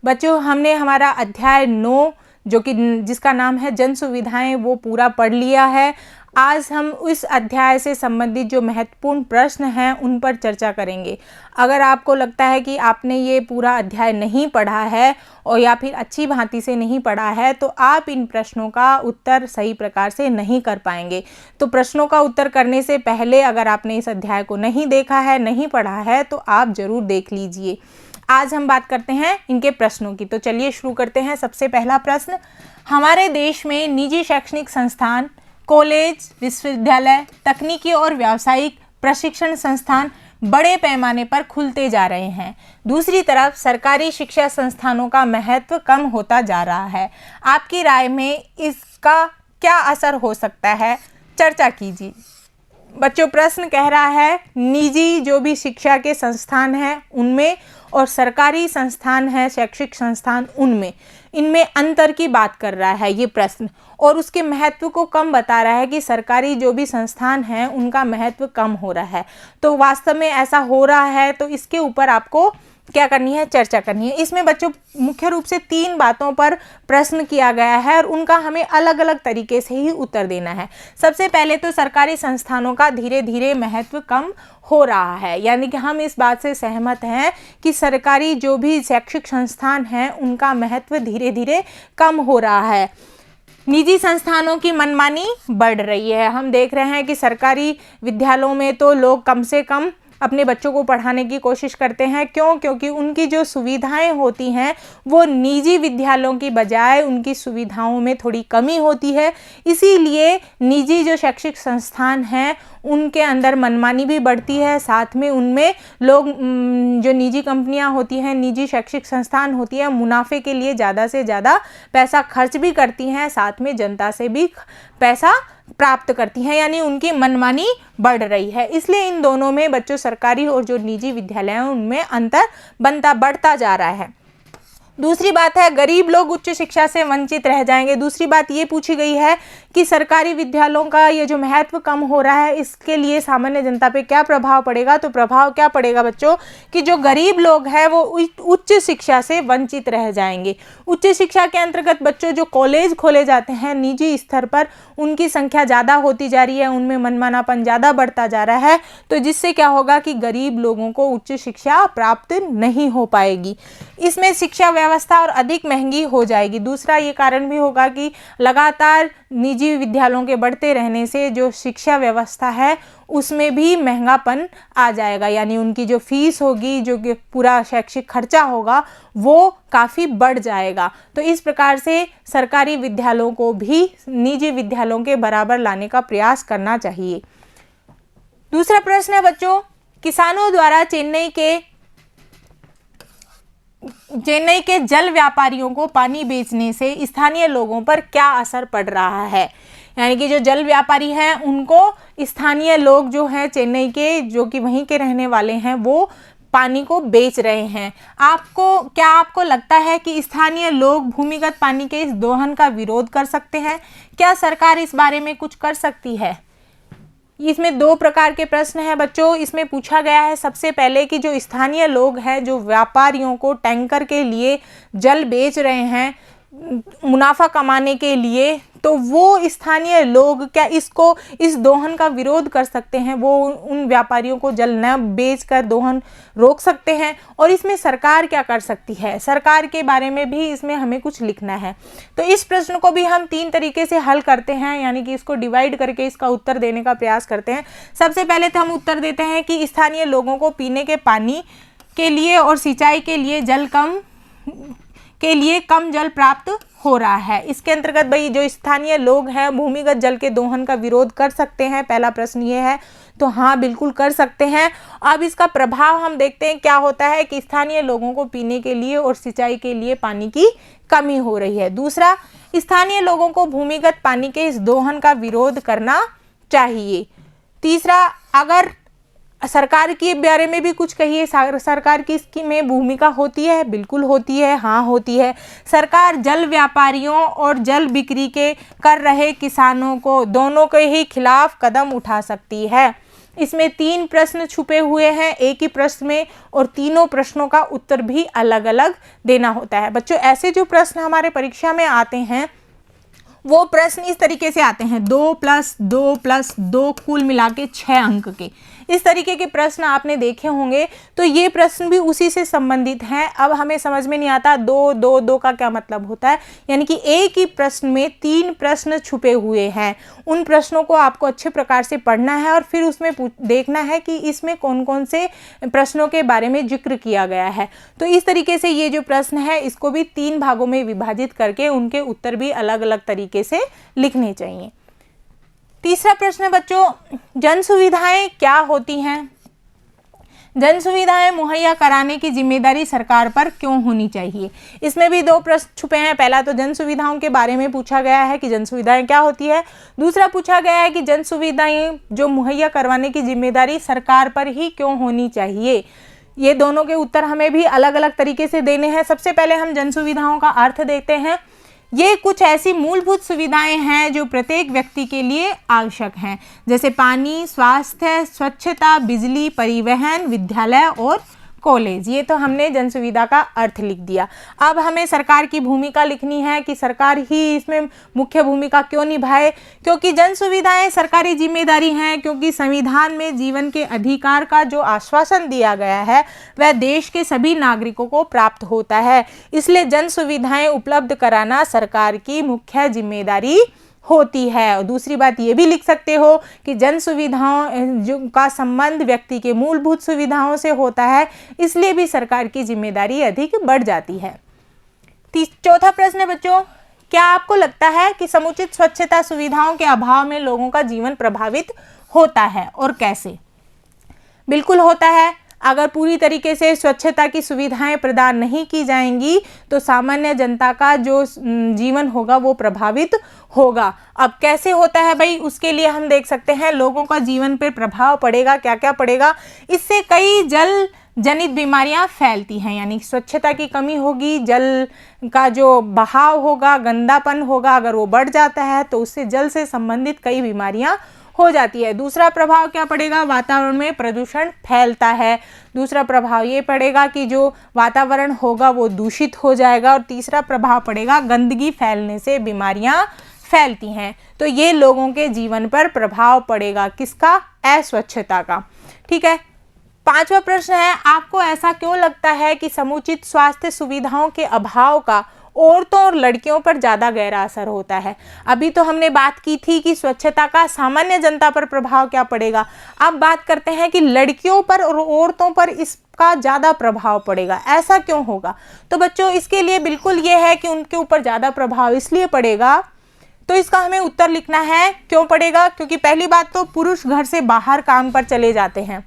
बच्चों हमने हमारा अध्याय 9 जो कि जिसका नाम है जन सुविधाएं वो पूरा पढ़ लिया है। आज हम इस अध्याय से संबंधित जो महत्वपूर्ण प्रश्न हैं उन पर चर्चा करेंगे। अगर आपको लगता है कि आपने ये पूरा अध्याय नहीं पढ़ा है और या फिर अच्छी भांति से नहीं पढ़ा है तो आप इन प्रश्नों का उत्तर सही प्रकार से नहीं कर पाएंगे। तो प्रश्नों का उत्तर करने से पहले अगर आपने इस अध्याय को नहीं देखा है, नहीं पढ़ा है, तो आप ज़रूर देख लीजिए। आज हम बात करते हैं इनके प्रश्नों की। तो चलिए शुरू करते हैं। सबसे पहला प्रश्न, हमारे देश में निजी शैक्षणिक संस्थान, कॉलेज, विश्वविद्यालय, तकनीकी और व्यावसायिक प्रशिक्षण संस्थान बड़े पैमाने पर खुलते जा रहे हैं। दूसरी तरफ सरकारी शिक्षा संस्थानों का महत्व कम होता जा रहा है। आपकी राय में इसका क्या असर हो सकता है? चर्चा कीजिए। बच्चों प्रश्न कह रहा है निजी जो भी शिक्षा के संस्थान हैं उनमें और सरकारी संस्थान है, शैक्षिक संस्थान, उनमें इनमें अंतर की बात कर रहा है ये प्रश्न, और उसके महत्व को कम बता रहा है कि सरकारी जो भी संस्थान हैं उनका महत्व कम हो रहा है। तो वास्तव में ऐसा हो रहा है तो इसके ऊपर आपको क्या करनी है? चर्चा करनी है। इसमें बच्चों मुख्य रूप से 3 बातों पर प्रश्न किया गया है और उनका हमें अलग अलग तरीके से ही उत्तर देना है। सबसे पहले तो सरकारी संस्थानों का धीरे धीरे महत्व कम हो रहा है, यानी कि हम इस बात से सहमत हैं कि सरकारी जो भी शैक्षिक संस्थान हैं उनका महत्व धीरे धीरे कम हो रहा है। निजी संस्थानों की मनमानी बढ़ रही है। हम देख रहे हैं कि सरकारी विद्यालयों में तो लोग कम से कम अपने बच्चों को पढ़ाने की कोशिश करते हैं। क्यों? क्योंकि उनकी जो सुविधाएं होती हैं वो निजी विद्यालयों की बजाय उनकी सुविधाओं में थोड़ी कमी होती है। इसीलिए निजी जो शैक्षिक संस्थान हैं उनके अंदर मनमानी भी बढ़ती है। साथ में उनमें लोग जो निजी कंपनियां होती हैं, निजी शैक्षिक संस्थान होती है, मुनाफे के लिए ज़्यादा से ज़्यादा पैसा खर्च भी करती हैं, साथ में जनता से भी पैसा प्राप्त करती हैं, यानी उनकी मनमानी बढ़ रही है। इसलिए इन दोनों में बच्चों सरकारी और जो निजी विद्यालय हैं उनमें अंतर बढ़ता जा रहा है। दूसरी बात है गरीब लोग उच्च शिक्षा से वंचित रह जाएंगे। दूसरी बात ये पूछी गई है कि सरकारी विद्यालयों का ये जो महत्व कम हो रहा है इसके लिए सामान्य जनता पे क्या प्रभाव पड़ेगा? तो प्रभाव क्या पड़ेगा बच्चों कि जो गरीब लोग हैं वो उच्च शिक्षा से वंचित रह जाएंगे। उच्च शिक्षा के अंतर्गत बच्चों जो कॉलेज खोले जाते हैं निजी स्तर पर उनकी संख्या ज़्यादा होती जा रही है, उनमें मनमानापन ज़्यादा बढ़ता जा रहा है। तो जिससे क्या होगा कि गरीब लोगों को उच्च शिक्षा प्राप्त नहीं हो पाएगी। इसमें शिक्षा व्यवस्था और अधिक महंगी हो जाएगी। दूसरा ये कारण भी होगा कि लगातार निजी विद्यालयों के बढ़ते रहने से जो शिक्षा व्यवस्था है उसमें भी महंगापन आ जाएगा, यानी उनकी जो फीस होगी, जो कि पूरा शैक्षिक खर्चा होगा वो काफ़ी बढ़ जाएगा। तो इस प्रकार से सरकारी विद्यालयों को भी निजी विद्यालयों के बराबर लाने का प्रयास करना चाहिए। दूसरा प्रश्न है बच्चों, किसानों द्वारा चेन्नई के जल व्यापारियों को पानी बेचने से स्थानीय लोगों पर क्या असर पड़ रहा है? यानी कि जो जल व्यापारी हैं उनको स्थानीय लोग जो हैं चेन्नई के, जो कि वहीं के रहने वाले हैं, वो पानी को बेच रहे हैं। आपको लगता है कि स्थानीय लोग भूमिगत पानी के इस दोहन का विरोध कर सकते हैं? क्या सरकार इस बारे में कुछ कर सकती है? इसमें 2 प्रकार के प्रश्न हैं बच्चों। इसमें पूछा गया है सबसे पहले कि जो स्थानीय लोग हैं जो व्यापारियों को टैंकर के लिए जल बेच रहे हैं मुनाफा कमाने के लिए, तो वो स्थानीय लोग क्या इस दोहन का विरोध कर सकते हैं? वो उन व्यापारियों को जल न बेचकर दोहन रोक सकते हैं? और इसमें सरकार क्या कर सकती है? सरकार के बारे में भी इसमें हमें कुछ लिखना है। तो इस प्रश्न को भी हम 3 तरीके से हल करते हैं, यानी कि इसको डिवाइड करके इसका उत्तर देने का प्रयास करते हैं। सबसे पहले तो हम उत्तर देते हैं कि स्थानीय लोगों को पीने के पानी के लिए और सिंचाई के लिए कम जल प्राप्त हो रहा है। इसके अंतर्गत भाई जो स्थानीय लोग हैं भूमिगत जल के दोहन का विरोध कर सकते हैं? पहला प्रश्न ये है। तो हाँ, बिल्कुल कर सकते हैं। अब इसका प्रभाव हम देखते हैं क्या होता है कि स्थानीय लोगों को पीने के लिए और सिंचाई के लिए पानी की कमी हो रही है। दूसरा, स्थानीय लोगों को भूमिगत पानी के इस दोहन का विरोध करना चाहिए। तीसरा, अगर सरकार के बारे में भी कुछ कहिए। सरकार की इसमें भूमिका होती है? बिल्कुल होती है, हाँ होती है। सरकार जल व्यापारियों और जल बिक्री के कर रहे किसानों को दोनों के ही खिलाफ कदम उठा सकती है। इसमें 3 प्रश्न छुपे हुए हैं एक ही प्रश्न में और तीनों प्रश्नों का उत्तर भी अलग अलग देना होता है। बच्चों ऐसे जो प्रश्न हमारे परीक्षा में आते हैं वो प्रश्न इस तरीके से आते हैं 2+2+2 कुल मिला के 6 अंक के। इस तरीके के प्रश्न आपने देखे होंगे, तो ये प्रश्न भी उसी से संबंधित हैं। अब हमें समझ में नहीं आता 2 का क्या मतलब होता है, यानी कि एक ही प्रश्न में 3 प्रश्न छुपे हुए हैं। उन प्रश्नों को आपको अच्छे प्रकार से पढ़ना है और फिर उसमें देखना है कि इसमें कौन कौन से प्रश्नों के बारे में जिक्र किया गया है। तो इस तरीके से ये जो प्रश्न है इसको भी 3 भागों में विभाजित करके उनके उत्तर भी अलग अलग तरीके से लिखने चाहिए। तीसरा प्रश्न है बच्चों, जन सुविधाएं क्या होती हैं? जन सुविधाएं मुहैया कराने की जिम्मेदारी सरकार पर क्यों होनी चाहिए? इसमें भी 2 प्रश्न छुपे हैं। पहला तो जन सुविधाओं के बारे में पूछा गया है कि जन सुविधाएं क्या होती है। दूसरा पूछा गया है कि जन सुविधाएं जो मुहैया करवाने की जिम्मेदारी सरकार पर ही क्यों होनी चाहिए। ये दोनों के उत्तर हमें भी अलग अलग तरीके से देने हैं। सबसे पहले हम जन सुविधाओं का अर्थ देखते हैं। ये कुछ ऐसी मूलभूत सुविधाएं हैं जो प्रत्येक व्यक्ति के लिए आवश्यक हैं, जैसे पानी, स्वास्थ्य, स्वच्छता, बिजली, परिवहन, विद्यालय और कॉलेज। ये तो हमने जन सुविधा का अर्थ लिख दिया। अब हमें सरकार की भूमिका लिखनी है कि सरकार ही इसमें मुख्य भूमिका क्यों निभाए, क्योंकि जन सुविधाएं सरकारी जिम्मेदारी हैं, क्योंकि संविधान में जीवन के अधिकार का जो आश्वासन दिया गया है वह देश के सभी नागरिकों को प्राप्त होता है। इसलिए जन सुविधाएं उपलब्ध कराना सरकार की मुख्य जिम्मेदारी होती है। और दूसरी बात ये भी लिख सकते हो कि जन सुविधाओं जो का संबंध व्यक्ति के मूलभूत सुविधाओं से होता है, इसलिए भी सरकार की जिम्मेदारी अधिक बढ़ जाती है। चौथा प्रश्न है बच्चों, क्या आपको लगता है कि समुचित स्वच्छता सुविधाओं के अभाव में लोगों का जीवन प्रभावित होता है और कैसे? बिल्कुल होता है। अगर पूरी तरीके से स्वच्छता की सुविधाएं प्रदान नहीं की जाएंगी तो सामान्य जनता का जो जीवन होगा वो प्रभावित होगा। अब कैसे होता है भाई, उसके लिए हम देख सकते हैं लोगों का जीवन पर प्रभाव पड़ेगा। क्या क्या पड़ेगा? इससे कई जल जनित बीमारियां फैलती हैं, यानी स्वच्छता की कमी होगी, जल का जो बहाव होगा, गंदापन होगा, अगर वो बढ़ जाता है तो उससे जल से संबंधित कई बीमारियां हो जाती है। दूसरा प्रभाव क्या पड़ेगा? वातावरण में प्रदूषण फैलता है। दूसरा प्रभाव ये पड़ेगा कि जो वातावरण होगा वो दूषित हो जाएगा। और तीसरा प्रभाव पड़ेगा गंदगी फैलने से बीमारियां फैलती हैं। तो ये लोगों के जीवन पर प्रभाव पड़ेगा। किसका? अस्वच्छता का। ठीक है। 5वां प्रश्न है, आपको ऐसा क्यों लगता है कि समुचित स्वास्थ्य सुविधाओं के अभाव का औरतों और लड़कियों पर ज़्यादा गहरा असर होता है? अभी तो हमने बात की थी कि स्वच्छता का सामान्य जनता पर प्रभाव क्या पड़ेगा। अब बात करते हैं कि लड़कियों पर और औरतों पर इसका ज़्यादा प्रभाव पड़ेगा। ऐसा क्यों होगा? तो बच्चों इसके लिए बिल्कुल ये है कि उनके ऊपर ज़्यादा प्रभाव इसलिए पड़ेगा, तो इसका हमें उत्तर लिखना है क्यों पड़ेगा। क्योंकि पहली बात तो पुरुष घर से बाहर काम पर चले जाते हैं,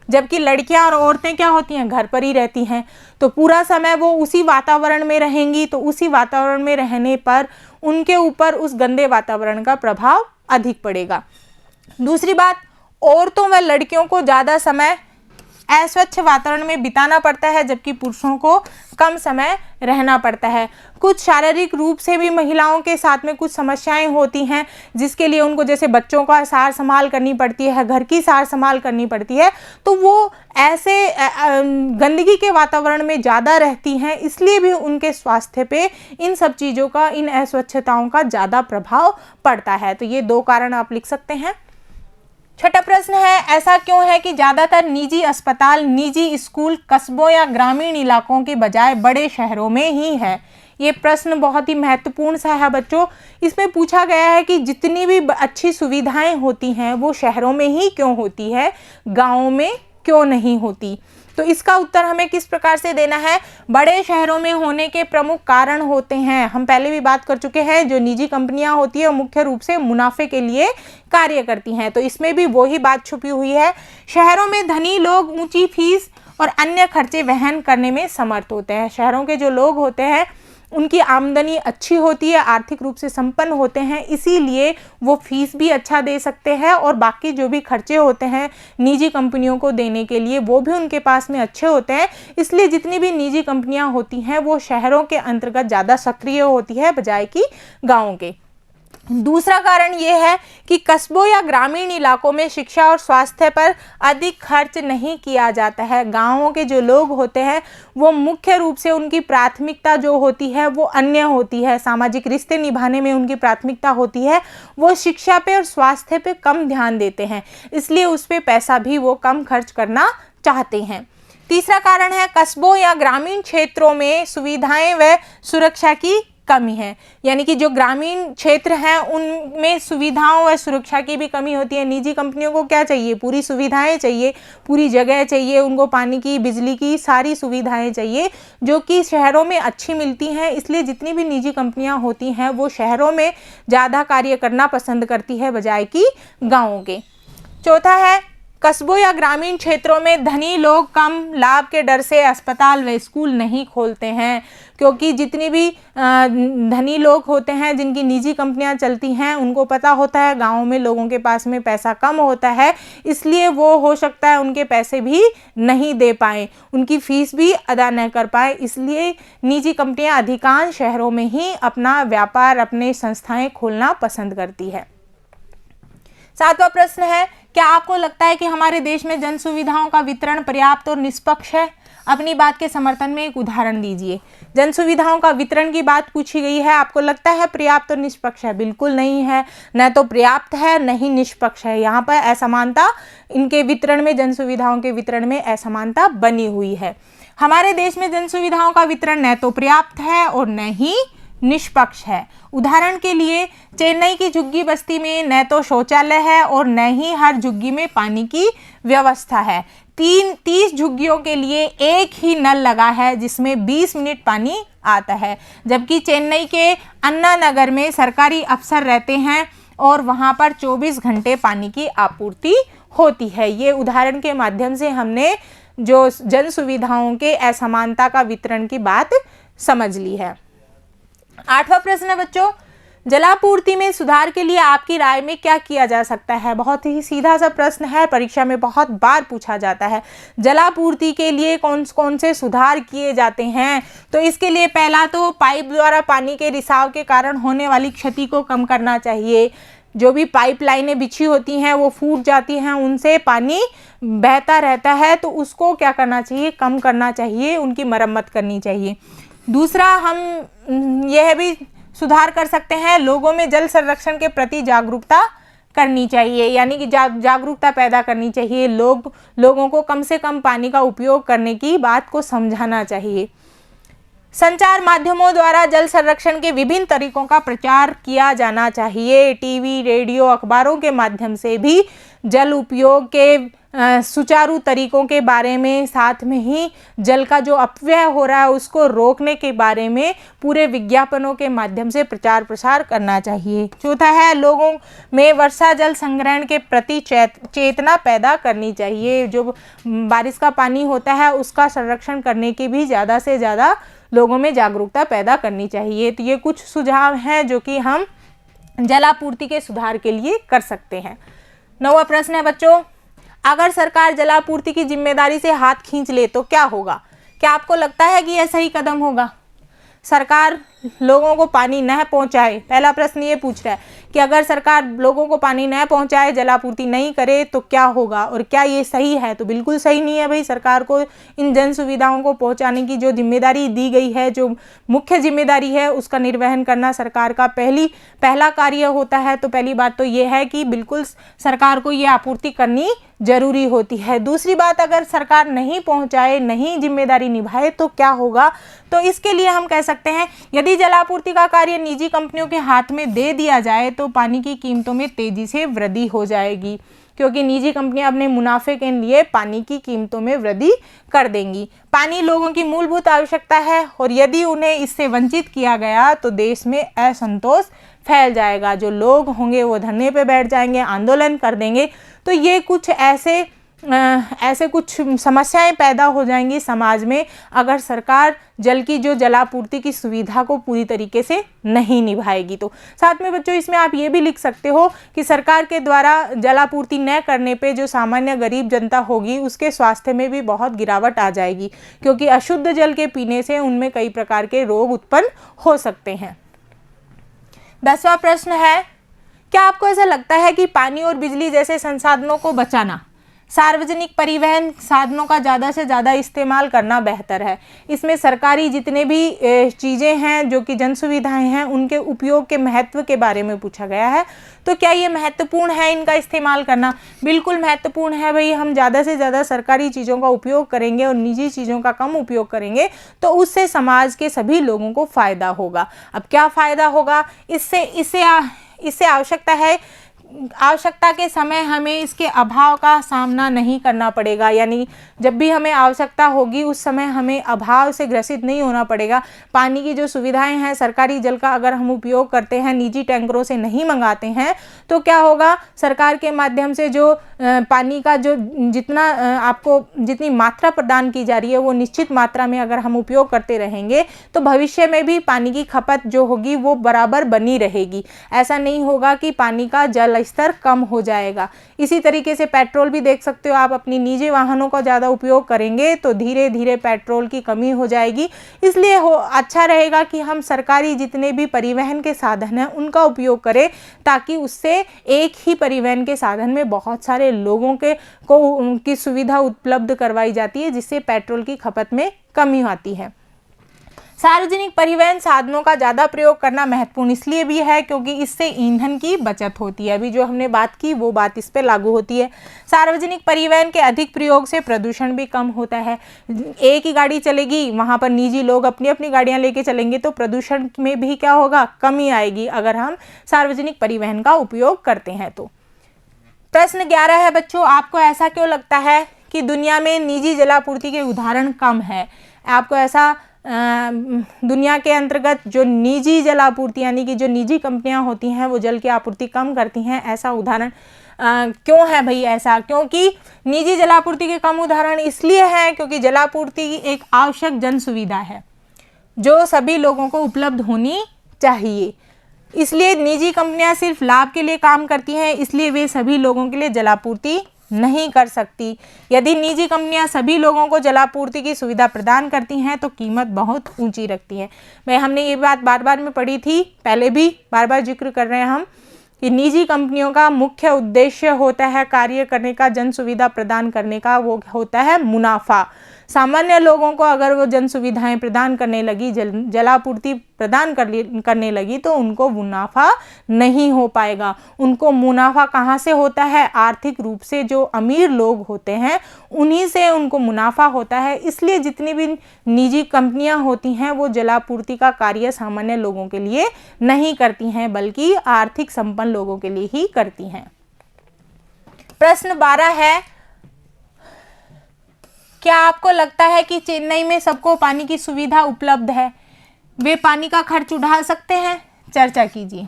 जबकि लड़कियां और औरतें क्या होती हैं? घर पर ही रहती हैं। तो पूरा समय वो उसी वातावरण में रहेंगी, तो उसी वातावरण में रहने पर उनके ऊपर उस गंदे वातावरण का प्रभाव अधिक पड़ेगा। दूसरी बात, औरतों व लड़कियों को ज़्यादा समय अस्वच्छ वातावरण में बिताना पड़ता है, जबकि पुरुषों को कम समय रहना पड़ता है। कुछ शारीरिक रूप से भी महिलाओं के साथ में कुछ समस्याएं होती हैं, जिसके लिए उनको जैसे बच्चों का सार संभाल करनी पड़ती है, घर की सार संभाल करनी पड़ती है, तो वो ऐसे गंदगी के वातावरण में ज़्यादा रहती हैं। इसलिए भी उनके स्वास्थ्य पे इन सब चीज़ों का, इन अस्वच्छताओं का ज़्यादा प्रभाव पड़ता है। तो ये 2 कारण आप लिख सकते हैं। छठा प्रश्न है, ऐसा क्यों है कि ज़्यादातर निजी अस्पताल, निजी स्कूल कस्बों या ग्रामीण इलाकों के बजाय बड़े शहरों में ही है? ये प्रश्न बहुत ही महत्वपूर्ण सा है बच्चों। इसमें पूछा गया है कि जितनी भी अच्छी सुविधाएं होती हैं वो शहरों में ही क्यों होती है, गाँवों में क्यों नहीं होती? तो इसका उत्तर हमें किस प्रकार से देना है? बड़े शहरों में होने के प्रमुख कारण होते हैं, हम पहले भी बात कर चुके हैं, जो निजी कंपनियां होती है वो मुख्य रूप से मुनाफे के लिए कार्य करती हैं। तो इसमें भी वही बात छुपी हुई है। शहरों में धनी लोग ऊंची फीस और अन्य खर्चे वहन करने में समर्थ होते हैं। शहरों के जो लोग होते हैं उनकी आमदनी अच्छी होती है, आर्थिक रूप से संपन्न होते हैं, इसीलिए वो फीस भी अच्छा दे सकते हैं और बाकी जो भी खर्चे होते हैं निजी कंपनियों को देने के लिए वो भी उनके पास में अच्छे होते हैं। इसलिए जितनी भी निजी कंपनियां होती हैं वो शहरों के अंतर्गत ज़्यादा सक्रिय होती है बजाय कि गाँव के। दूसरा कारण ये है कि कस्बों या ग्रामीण इलाकों में शिक्षा और स्वास्थ्य पर अधिक खर्च नहीं किया जाता है। गांवों के जो लोग होते हैं वो मुख्य रूप से उनकी प्राथमिकता जो होती है वो अन्य होती है, सामाजिक रिश्ते निभाने में उनकी प्राथमिकता होती है, वो शिक्षा पे और स्वास्थ्य पे कम ध्यान देते हैं, इसलिए उस पर पैसा भी वो कम खर्च करना चाहते हैं। तीसरा कारण है कस्बों या ग्रामीण क्षेत्रों में सुविधाएं व सुरक्षा की कमी है, यानी कि जो ग्रामीण क्षेत्र हैं उनमें सुविधाओं व सुरक्षा की भी कमी होती है। निजी कंपनियों को क्या चाहिए, पूरी सुविधाएं चाहिए, पूरी जगह चाहिए, उनको पानी की, बिजली की सारी सुविधाएं चाहिए, जो कि शहरों में अच्छी मिलती हैं। इसलिए जितनी भी निजी कंपनियां होती हैं वो शहरों में ज़्यादा कार्य करना पसंद करती है बजाय कि गाँवों के। चौथा है कस्बों या ग्रामीण क्षेत्रों में धनी लोग कम लाभ के डर से अस्पताल व स्कूल नहीं खोलते हैं, क्योंकि जितनी भी धनी लोग होते हैं जिनकी निजी कंपनियां चलती हैं उनको पता होता है गाँव में लोगों के पास में पैसा कम होता है, इसलिए वो हो सकता है उनके पैसे भी नहीं दे पाएँ, उनकी फीस भी अदा न कर पाए, इसलिए निजी कंपनियां अधिकांश शहरों में ही अपना व्यापार, अपने संस्थाएं खोलना पसंद करती है। सातवां प्रश्न है, क्या आपको लगता है कि हमारे देश में जन सुविधाओं का वितरण पर्याप्त और निष्पक्ष है? अपनी बात के समर्थन में एक उदाहरण दीजिए। जन सुविधाओं का वितरण की बात पूछी गई है, आपको लगता है पर्याप्त और निष्पक्ष है? बिल्कुल नहीं है, न तो पर्याप्त है न ही निष्पक्ष है। यहाँ पर असमानता, इनके वितरण में, जन सुविधाओं के वितरण में असमानता बनी हुई है। हमारे देश में जन सुविधाओं का वितरण न तो पर्याप्त है और न ही निष्पक्ष है। उदाहरण के लिए चेन्नई की झुग्गी बस्ती में न तो शौचालय है और न ही हर झुग्गी में पानी की व्यवस्था है। 30 झुग्गियों के लिए एक ही नल लगा है जिसमें 20 मिनट पानी आता है, जबकि चेन्नई के अन्ना नगर में सरकारी अफसर रहते हैं और वहां पर 24 घंटे पानी की आपूर्ति होती है। ये उदाहरण के माध्यम से हमने जो जन सुविधाओं के असमानता का वितरण की बात समझ ली है। 8वां प्रश्न है बच्चों, जलापूर्ति में सुधार के लिए आपकी राय में क्या किया जा सकता है? बहुत ही सीधा सा प्रश्न है, परीक्षा में बहुत बार पूछा जाता है। जलापूर्ति के लिए कौन से सुधार किए जाते हैं? तो इसके लिए पहला तो पाइप द्वारा पानी के रिसाव के कारण होने वाली क्षति को कम करना चाहिए। जो भी पाइप लाइनें बिछी होती हैं वो फूट जाती हैं, उनसे पानी बहता रहता है, तो उसको क्या करना चाहिए, कम करना चाहिए, उनकी मरम्मत करनी चाहिए। दूसरा, हम यह भी सुधार कर सकते हैं, लोगों में जल संरक्षण के प्रति जागरूकता करनी चाहिए, यानी कि जागरूकता पैदा करनी चाहिए। लोगों को कम से कम पानी का उपयोग करने की बात को समझाना चाहिए। संचार माध्यमों द्वारा जल संरक्षण के विभिन्न तरीकों का प्रचार किया जाना चाहिए। टीवी, रेडियो, अखबारों के माध्यम से भी जल उपयोग के सुचारू तरीकों के बारे में, साथ में ही जल का जो अपव्यय हो रहा है उसको रोकने के बारे में पूरे विज्ञापनों के माध्यम से प्रचार प्रसार करना चाहिए। चौथा है, लोगों में वर्षा जल संग्रहण के प्रति चेतना पैदा करनी चाहिए। जो बारिश का पानी होता है उसका संरक्षण करने की भी ज़्यादा से ज़्यादा लोगों में जागरूकता पैदा करनी चाहिए। तो ये कुछ सुझाव हैं जो कि हम जलापूर्ति के सुधार के लिए कर सकते हैं। 9वां प्रश्न है बच्चों, अगर सरकार जलापूर्ति की जिम्मेदारी से हाथ खींच ले तो क्या होगा? क्या आपको लगता है कि यह सही कदम होगा? सरकार लोगों को पानी न पहुंचाए, पहला प्रश्न ये पूछ रहा है कि अगर सरकार लोगों को पानी न पहुंचाए, जलापूर्ति नहीं करे तो क्या होगा, और क्या ये सही है? तो बिल्कुल सही नहीं है भाई। सरकार को इन जन सुविधाओं को पहुंचाने की जो जिम्मेदारी दी गई है, जो मुख्य जिम्मेदारी है, उसका निर्वहन करना सरकार का पहला कार्य होता है। तो पहली बात तो ये है कि बिल्कुल सरकार को ये आपूर्ति करनी जरूरी होती है। दूसरी बात, अगर सरकार नहीं पहुंचाए, नहीं जिम्मेदारी निभाए तो क्या होगा? तो इसके लिए हम कह सकते हैं, यदि जलापूर्ति का कार्य निजी कंपनियों के हाथ में दे दिया जाए तो पानी की कीमतों में तेजी से वृद्धि हो जाएगी, क्योंकि निजी कंपनियां अपने मुनाफे के लिए पानी की कीमतों में वृद्धि कर देंगी। पानी लोगों की मूलभूत आवश्यकता है और यदि उन्हें इससे वंचित किया गया तो देश में असंतोष फैल जाएगा। जो लोग होंगे वो धरने पे बैठ जाएंगे, आंदोलन कर देंगे। तो ये कुछ ऐसे कुछ समस्याएं पैदा हो जाएंगी समाज में, अगर सरकार जल की जो जलापूर्ति की सुविधा को पूरी तरीके से नहीं निभाएगी। तो साथ में बच्चों इसमें आप ये भी लिख सकते हो कि सरकार के द्वारा जलापूर्ति न करने पे जो सामान्य गरीब जनता होगी उसके स्वास्थ्य में भी बहुत गिरावट आ जाएगी, क्योंकि अशुद्ध जल के पीने से उनमें कई प्रकार के रोग उत्पन्न हो सकते हैं। 10वां प्रश्न है, क्या आपको ऐसा लगता है कि पानी और बिजली जैसे संसाधनों को बचाना, सार्वजनिक परिवहन साधनों का ज़्यादा से ज़्यादा इस्तेमाल करना बेहतर है? इसमें सरकारी जितने भी चीज़ें हैं जो कि जन सुविधाएं हैं उनके उपयोग के महत्व के बारे में पूछा गया है। तो क्या ये महत्वपूर्ण है इनका इस्तेमाल करना? बिल्कुल महत्वपूर्ण है भाई। हम ज़्यादा से ज़्यादा सरकारी चीज़ों का उपयोग करेंगे और निजी चीज़ों का कम उपयोग करेंगे तो उससे समाज के सभी लोगों को फ़ायदा होगा। अब क्या फ़ायदा होगा? इससे आवश्यकता के समय हमें इसके अभाव का सामना नहीं करना पड़ेगा, यानी जब भी हमें आवश्यकता होगी उस समय हमें अभाव से ग्रसित नहीं होना पड़ेगा। पानी की जो सुविधाएं हैं, सरकारी जल का अगर हम उपयोग करते हैं, निजी टैंकरों से नहीं मंगाते हैं, तो क्या होगा, सरकार के माध्यम से जो पानी का जो आपको जितनी मात्रा प्रदान की जा रही है वो निश्चित मात्रा में अगर हम उपयोग करते रहेंगे तो भविष्य में भी पानी की खपत जो होगी वो बराबर बनी रहेगी। ऐसा नहीं होगा कि पानी का जल स्तर कम हो जाएगा। इसी तरीके से पेट्रोल भी देख सकते हो आप, अपनी निजी वाहनों का ज़्यादा उपयोग करेंगे तो धीरे धीरे पेट्रोल की कमी हो जाएगी। इसलिए अच्छा रहेगा कि हम सरकारी जितने भी परिवहन के साधन हैं उनका उपयोग करें, ताकि उससे एक ही परिवहन के साधन में बहुत सारे लोगों को उनकी सुविधा उपलब्ध करवाई जाती है, जिससे पेट्रोल की खपत में कमी आती है। सार्वजनिक परिवहन साधनों का ज़्यादा प्रयोग करना महत्वपूर्ण इसलिए भी है क्योंकि इससे ईंधन की बचत होती है। अभी जो हमने बात की वो बात इस पे लागू होती है। सार्वजनिक परिवहन के अधिक प्रयोग से प्रदूषण भी कम होता है। एक ही गाड़ी चलेगी, वहाँ पर निजी लोग अपनी अपनी गाड़ियाँ लेके चलेंगे तो प्रदूषण में भी क्या होगा, कमी आएगी अगर हम सार्वजनिक परिवहन का उपयोग करते हैं तो। प्रश्न 11 है बच्चों, आपको ऐसा क्यों लगता है कि दुनिया में निजी जलापूर्ति के उदाहरण कम है? आपको ऐसा दुनिया के अंतर्गत जो निजी जलापूर्ति यानी कि जो निजी कंपनियां होती हैं वो जल की आपूर्ति कम करती हैं, ऐसा उदाहरण क्यों है भाई? ऐसा क्योंकि निजी जलापूर्ति के कम उदाहरण इसलिए हैं क्योंकि जलापूर्ति एक आवश्यक जन सुविधा है जो सभी लोगों को उपलब्ध होनी चाहिए। इसलिए निजी कंपनियां सिर्फ लाभ के लिए काम करती हैं, इसलिए वे सभी लोगों के लिए जलापूर्ति नहीं कर सकती। यदि निजी कंपनियां सभी लोगों को जलापूर्ति की सुविधा प्रदान करती हैं तो कीमत बहुत ऊंची रखती है। हमने ये बात बार बार में पढ़ी थी, पहले भी बार बार जिक्र कर रहे हैं हम कि निजी कंपनियों का मुख्य उद्देश्य होता है कार्य करने का, जन सुविधा प्रदान करने का, वो होता है मुनाफा। सामान्य लोगों को अगर वो जन सुविधाएं प्रदान करने लगी, जलापूर्ति प्रदान करने लगी तो उनको मुनाफा नहीं हो पाएगा। उनको मुनाफा कहाँ से होता है? आर्थिक रूप से जो अमीर लोग होते हैं उन्हीं से उनको मुनाफा होता है। इसलिए जितनी भी निजी कंपनियां होती हैं वो जलापूर्ति का कार्य सामान्य लोगों के लिए नहीं करती हैं, बल्कि आर्थिक संपन्न लोगों के लिए ही करती हैं। प्रश्न 12 है, क्या आपको लगता है कि चेन्नई में सबको पानी की सुविधा उपलब्ध है? वे पानी का खर्च उठा सकते हैं? चर्चा कीजिए।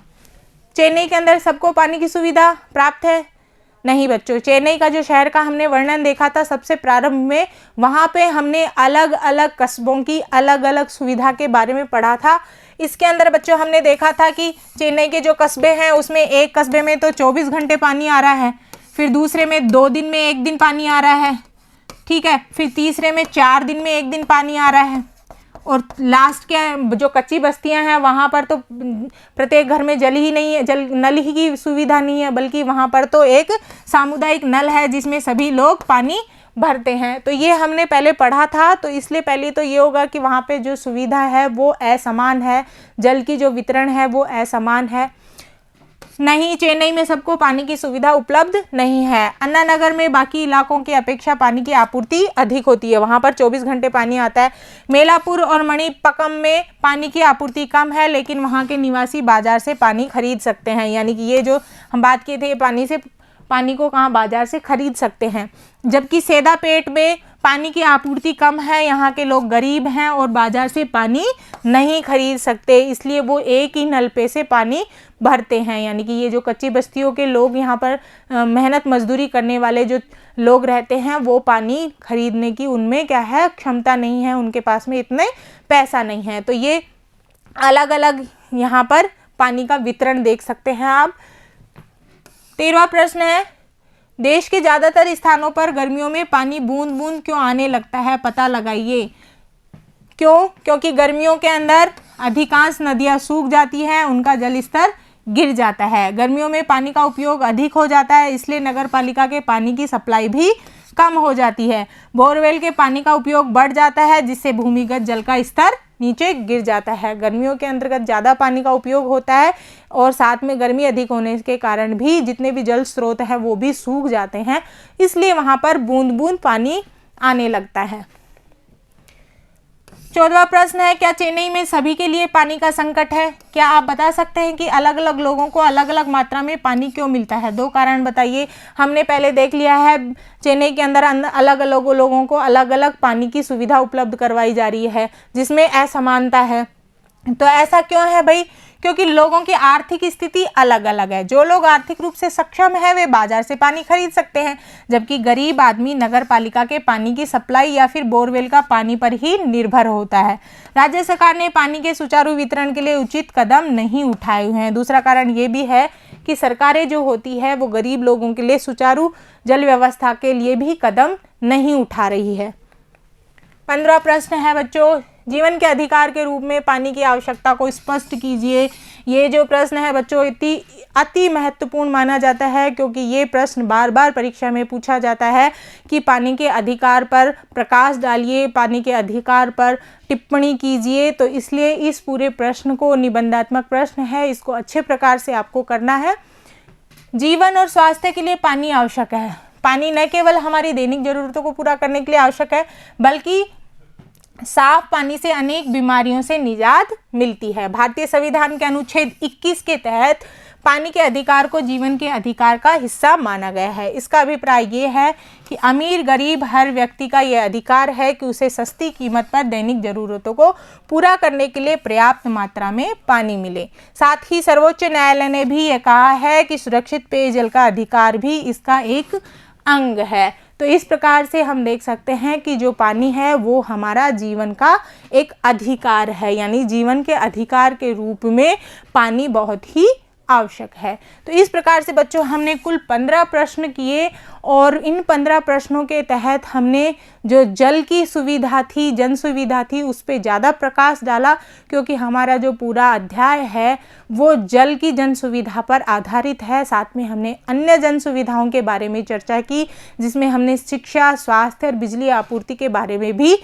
चेन्नई के अंदर सबको पानी की सुविधा प्राप्त है? नहीं बच्चों, चेन्नई का जो शहर का हमने वर्णन देखा था सबसे प्रारंभ में, वहाँ पे हमने अलग अलग कस्बों की अलग अलग सुविधा के बारे में पढ़ा था। इसके अंदर बच्चों हमने देखा था कि चेन्नई के जो कस्बे हैं उसमें एक कस्बे में तो 24 घंटे पानी आ रहा है, फिर दूसरे में 2 दिन में 1 दिन पानी आ रहा है, ठीक है, फिर तीसरे में 4 दिन में 1 दिन पानी आ रहा है, और लास्ट के जो कच्ची बस्तियां हैं वहाँ पर तो प्रत्येक घर में जल ही नहीं है, नल ही की सुविधा नहीं है, बल्कि वहाँ पर तो एक सामुदायिक नल है जिसमें सभी लोग पानी भरते हैं। तो ये हमने पहले पढ़ा था, तो इसलिए पहले तो ये होगा कि वहाँ पे जो सुविधा है वो असमान है, जल की जो वितरण है वो असमान है। नहीं, चेन्नई में सबको पानी की सुविधा उपलब्ध नहीं है। अन्ना नगर में बाकी इलाकों की अपेक्षा पानी की आपूर्ति अधिक होती है, वहाँ पर 24 घंटे पानी आता है। मेलापुर और मणिपक्कम में पानी की आपूर्ति कम है, लेकिन वहाँ के निवासी बाजार से पानी खरीद सकते हैं, यानी कि ये जो हम बात किए थे पानी को कहाँ बाजार से खरीद सकते हैं। जबकि सेदापेट में पानी की आपूर्ति कम है, यहाँ के लोग गरीब हैं और बाजार से पानी नहीं खरीद सकते, इसलिए वो एक ही नल पे से पानी भरते हैं। यानी कि ये जो कच्ची बस्तियों के लोग यहाँ पर मेहनत मजदूरी करने वाले जो लोग रहते हैं वो पानी खरीदने की उनमें क्या है, क्षमता नहीं है, उनके पास में इतने पैसा नहीं है। तो ये अलग अलग यहाँ पर पानी का वितरण देख सकते हैं आप। 13वां प्रश्न है, देश के ज़्यादातर स्थानों पर गर्मियों में पानी बूंद बूंद क्यों आने लगता है, पता लगाइए। क्यों? क्योंकि गर्मियों के अंदर अधिकांश नदियाँ सूख जाती हैं, उनका जल स्तर गिर जाता है। गर्मियों में पानी का उपयोग अधिक हो जाता है, इसलिए नगर पालिका के पानी की सप्लाई भी कम हो जाती है। बोरवेल के पानी का उपयोग बढ़ जाता है, जिससे भूमिगत जल का स्तर नीचे गिर जाता है। गर्मियों के अंतर्गत ज़्यादा पानी का उपयोग होता है और साथ में गर्मी अधिक होने के कारण भी जितने भी जल स्रोत हैं वो भी सूख जाते हैं, इसलिए वहाँ पर बूंद बूंद पानी आने लगता है। 14वां प्रश्न है, क्या चेन्नई में सभी के लिए पानी का संकट है? क्या आप बता सकते हैं कि अलग अलग लोगों को अलग अलग मात्रा में पानी क्यों मिलता है? 2 कारण बताइए। हमने पहले देख लिया है चेन्नई के अंदर अलग अलग लोगों को अलग अलग पानी की सुविधा उपलब्ध करवाई जा रही है, जिसमें असमानता है। तो ऐसा क्यों है भाई? क्योंकि लोगों की आर्थिक स्थिति अलग अलग है। जो लोग आर्थिक रूप से सक्षम है वे बाजार से पानी खरीद सकते हैं, जबकि गरीब आदमी नगर पालिका के पानी की सप्लाई या फिर बोरवेल का पानी पर ही निर्भर होता है। राज्य सरकार ने पानी के सुचारू वितरण के लिए उचित कदम नहीं उठाए हुए हैं। दूसरा कारण ये भी है कि सरकारें जो होती है वो गरीब लोगों के लिए सुचारू जल व्यवस्था के लिए भी कदम नहीं उठा रही है। 15वां प्रश्न है बच्चों, जीवन के अधिकार के रूप में पानी की आवश्यकता को स्पष्ट कीजिए। ये जो प्रश्न है बच्चों अति महत्वपूर्ण माना जाता है, क्योंकि ये प्रश्न बार बार परीक्षा में पूछा जाता है कि पानी के अधिकार पर प्रकाश डालिए, पानी के अधिकार पर टिप्पणी कीजिए। तो इसलिए इस पूरे प्रश्न को निबंधात्मक प्रश्न है, इसको अच्छे प्रकार से आपको करना है। जीवन और स्वास्थ्य के लिए पानी आवश्यक है। पानी न केवल हमारी दैनिक जरूरतों को पूरा करने के लिए आवश्यक है, बल्कि साफ पानी से अनेक बीमारियों से निजात मिलती है। भारतीय संविधान के अनुच्छेद 21 के तहत पानी के अधिकार को जीवन के अधिकार का हिस्सा माना गया है। इसका अभिप्राय ये है कि अमीर गरीब हर व्यक्ति का यह अधिकार है कि उसे सस्ती कीमत पर दैनिक जरूरतों को पूरा करने के लिए पर्याप्त मात्रा में पानी मिले। साथ ही सर्वोच्च न्यायालय ने भी यह कहा है कि सुरक्षित पेयजल का अधिकार भी इसका एक अंग है। तो इस प्रकार से हम देख सकते हैं कि जो पानी है वो हमारा जीवन का एक अधिकार है, यानी जीवन के अधिकार के रूप में पानी बहुत ही आवश्यक है। तो इस प्रकार से बच्चों हमने कुल 15 प्रश्न किए और इन 15 प्रश्नों के तहत हमने जो जल की सुविधा थी, जन सुविधा थी, उस पर ज़्यादा प्रकाश डाला, क्योंकि हमारा जो पूरा अध्याय है वो जल की जन सुविधा पर आधारित है। साथ में हमने अन्य जन सुविधाओं के बारे में चर्चा की, जिसमें हमने शिक्षा, स्वास्थ्य और बिजली आपूर्ति के बारे में भी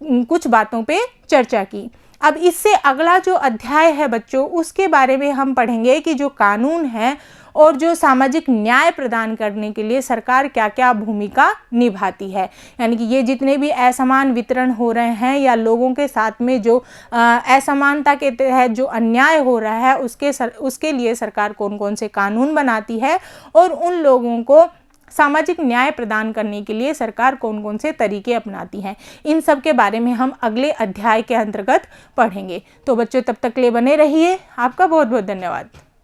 कुछ बातों पे चर्चा की। अब इससे अगला जो अध्याय है बच्चों, उसके बारे में हम पढ़ेंगे कि जो कानून है और जो सामाजिक न्याय प्रदान करने के लिए सरकार क्या क्या भूमिका निभाती है। यानी कि ये जितने भी असमान वितरण हो रहे हैं या लोगों के साथ में जो असमानता के तहत जो अन्याय हो रहा है उसके लिए सरकार कौन कौन से कानून बनाती है और उन लोगों को सामाजिक न्याय प्रदान करने के लिए सरकार कौन कौन से तरीके अपनाती हैं, इन सब के बारे में हम अगले अध्याय के अंतर्गत पढ़ेंगे। तो बच्चों तब तक के लिए बने रहिए। आपका बहुत बहुत धन्यवाद।